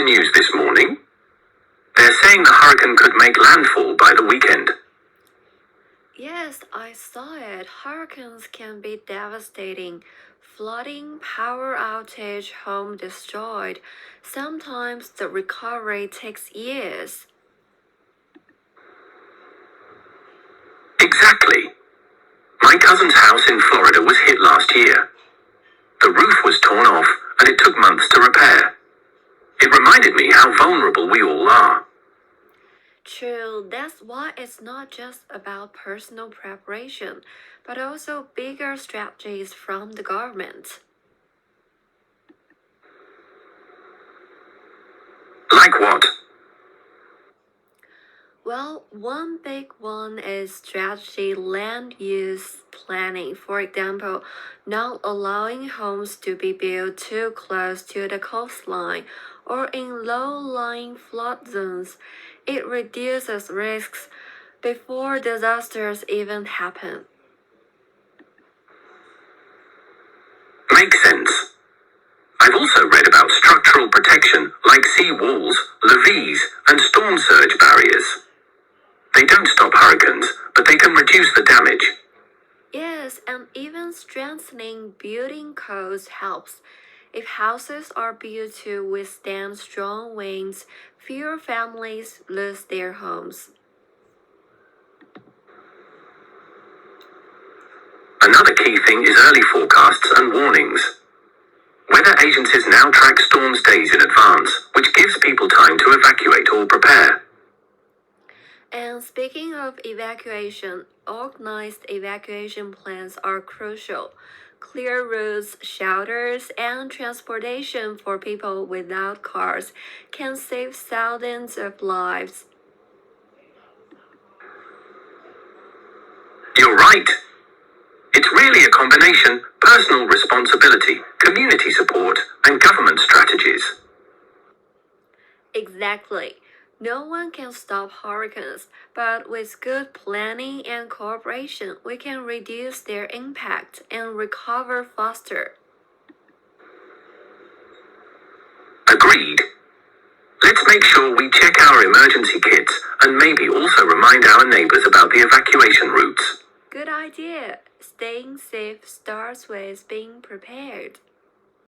news this morning? They're saying the hurricane could make landfall by the weekend. Yes, I saw it. Hurricanes can be devastating. Flooding, power outage, home destroyed. Sometimes the recovery takes years. Exactly. My cousin's house in Florida was hit last year. The roof was torn off, and it took months to repair. It reminded me how vulnerable we all are. True, that's why it's not just about personal preparation, but also bigger strategies from the government. Like what? Well, one big one is strategy land use planning. For example, not allowing homes to be built too close to the coastline or in low-lying flood zones. It reduces risks before disasters even happen. Makes sense. I've also read about structural protection like sea walls, levees, and storm surge barriers. They don't stop hurricanes, but they can reduce the damage. Yes, and even strengthening building codes helps. If houses are built to withstand strong winds, fewer families lose their homes. Another key thing is early forecasts and warnings. Weather agencies now track storms days in advance, which gives people time to evacuate or prepare. And speaking of evacuation, organized evacuation plans are crucial. Clear routes, shelters, and transportation for people without cars can save thousands of lives. You're right. It's really a combination: personal responsibility, community support, and government strategies. Exactly. No one can stop hurricanes, but with good planning and cooperation, we can reduce their impact and recover faster. Agreed. Let's make sure we check our emergency kits and maybe also remind our neighbors about the evacuation routes. Good idea. Staying safe starts with being prepared.